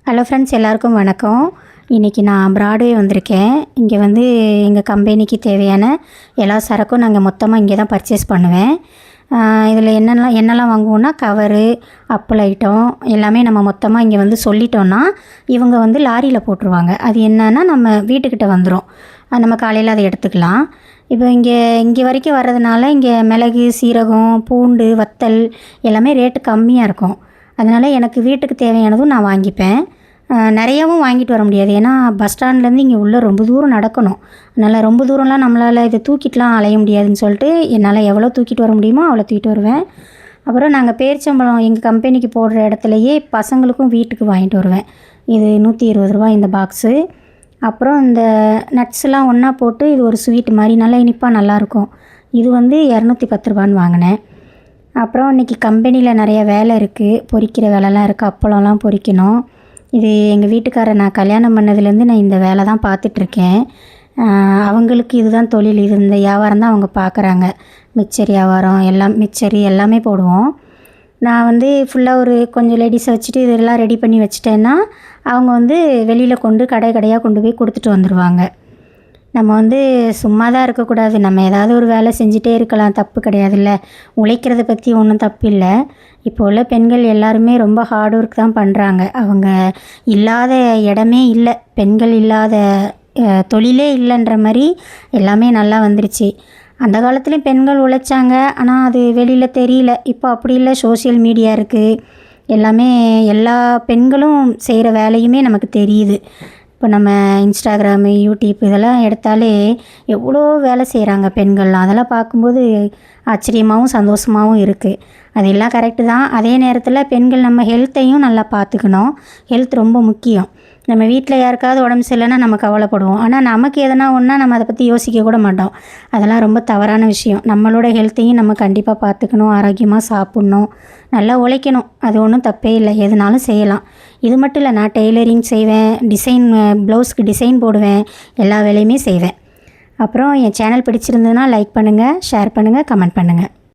Hello friends, எல்லாருக்கும் வணக்கம். இன்றைக்கி நான் பிராட்வே வந்திருக்கேன். இங்கே வந்து எங்கள் கம்பெனிக்கு தேவையான எல்லா சரக்கும் நாங்கள் மொத்தமாக இங்கே தான் பர்ச்சேஸ் பண்ணுவேன். இதில் என்னெல்லாம் வாங்குவோன்னா கவரு, அப்பள் ஐட்டம் எல்லாமே நம்ம மொத்தமாக இங்கே வந்து சொல்லிட்டோன்னா இவங்க வந்து லாரியில் போட்டுருவாங்க. அது என்னன்னா நம்ம வீட்டுக்கிட்ட வந்துடும். நம்ம காலையில் அதை எடுத்துக்கலாம். இப்போ இங்கே வரைக்கும் வர்றதுனால இங்கே மிளகு, சீரகம், பூண்டு, வத்தல் எல்லாமே ரேட்டு கம்மியாக இருக்கும். அதனால் எனக்கு வீட்டுக்கு தேவையானதும் நான் வாங்கிப்பேன். நிறையாவும் வாங்கிட்டு வர முடியாது, ஏன்னா பஸ் ஸ்டாண்ட்லேருந்து இங்கே உள்ளே ரொம்ப தூரம் நடக்கணும். அதனால் ரொம்ப தூரம்லாம் நம்மளால் இதை தூக்கிட்டுலாம் அலைய முடியாதுன்னு சொல்லிட்டு என்னால் எவ்வளோ தூக்கிட்டு வர முடியுமோ அவ்வளோ தூக்கிட்டு வருவேன். அப்புறம் நாங்கள் பேரிச்சம்பழம் எங்கள் கம்பெனிக்கு போடுற இடத்துலையே பசங்களுக்கும் வீட்டுக்கு வாங்கிட்டு வருவேன். இது 120 ரூபா இந்த பாக்ஸு. அப்புறம் இந்த நட்ஸ்லாம் ஒன்றா போட்டு இது ஒரு ஸ்வீட் மாதிரி நல்லா இனிப்பாக நல்லாயிருக்கும். இது வந்து 210 ரூபான்னு வாங்கினேன். அப்புறம் இன்றைக்கி கம்பெனியில் நிறைய வேலை இருக்குது, பொரிக்கிற வேலைலாம் இருக்குது, அப்பளம்லாம் பொரிக்கணும். இது எங்கள் வீட்டுக்காரரை நான் கல்யாணம் பண்ணதுலேருந்து நான் இந்த வேலை தான் பார்த்துட்ருக்கேன். அவங்களுக்கு இதுதான் தொழில், இது இந்த வியாபாரம் தான் அவங்க பார்க்குறாங்க. மிக்சர் வியாபாரம் எல்லாம், மிக்சரு எல்லாமே போடுவோம். நான் வந்து ஃபுல்லாக ஒரு கொஞ்சம் லேடிஸை வச்சுட்டு இதெல்லாம் ரெடி பண்ணி வச்சிட்டேன்னா அவங்க வந்து வெளியில் கடையாக கொண்டு போய் கொடுத்துட்டு வந்துடுவாங்க. நம்ம வந்து சும்மா தான் இருக்கக்கூடாது, நம்ம ஏதாவது ஒரு வேலை செஞ்சுட்டே இருக்கலாம், தப்பு கிடையாதுல்ல. உழைக்கிறத பற்றி ஒன்றும் தப்பு இல்லை. இப்போ உள்ள பெண்கள் எல்லாருமே ரொம்ப ஹார்ட் ஒர்க் தான் பண்ணுறாங்க. அவங்க இல்லாத இடமே இல்லை, பெண்கள் இல்லாத தொழிலே இல்லைன்ற மாதிரி எல்லாமே நல்லா வந்துருச்சு. அந்த காலத்துலேயும் பெண்கள் உழைச்சாங்க, ஆனால் அது வெளியில் தெரியல. இப்போ அப்படி இல்லை, சோஷியல் மீடியா இருக்குது, எல்லாமே எல்லா பெண்களும் செய்கிற வேலையுமே நமக்கு தெரியுது. இப்போ நம்ம இன்ஸ்டாகிராமு, யூடியூப் இதெல்லாம் எடுத்தாலே எவ்வளோ வேலை செய்கிறாங்க பெண்கள்லாம். அதெல்லாம் பார்க்கும்போது ஆச்சரியமாகவும் சந்தோஷமாகவும் இருக்குது. அதெல்லாம் கரெக்டு தான். அதே நேரத்தில் பெண்கள் நம்ம ஹெல்த்தையும் நல்லா பார்த்துக்கணும். ஹெல்த் ரொம்ப முக்கியம். நம்ம வீட்டில் யாருக்காவது உடம்பு சரியில்லைன்னா நம்ம கவலைப்படுவோம், ஆனால் நமக்கு எதனா ஒன்றா நம்ம அதை பற்றி யோசிக்க கூட மாட்டோம். அதெல்லாம் ரொம்ப தவறான விஷயம். நம்மளோட ஹெல்த்தையும் நம்ம கண்டிப்பாக பார்த்துக்கணும், ஆரோக்கியமாக சாப்பிட்ணும், நல்லா உழைக்கணும். அது ஒன்றும் தப்பே இல்லை, எதுனாலும் செய்யலாம். இது மட்டும் இல்லை, நான் டெய்லரிங் செய்வேன், ப்ளவுஸ்க்கு டிசைன் போடுவேன், எல்லா வேலையுமே செய்வேன். அப்புறம் என் சேனல் பிடிச்சிருந்ததுன்னா லைக் பண்ணுங்கள், ஷேர் பண்ணுங்கள், கமெண்ட் பண்ணுங்கள்.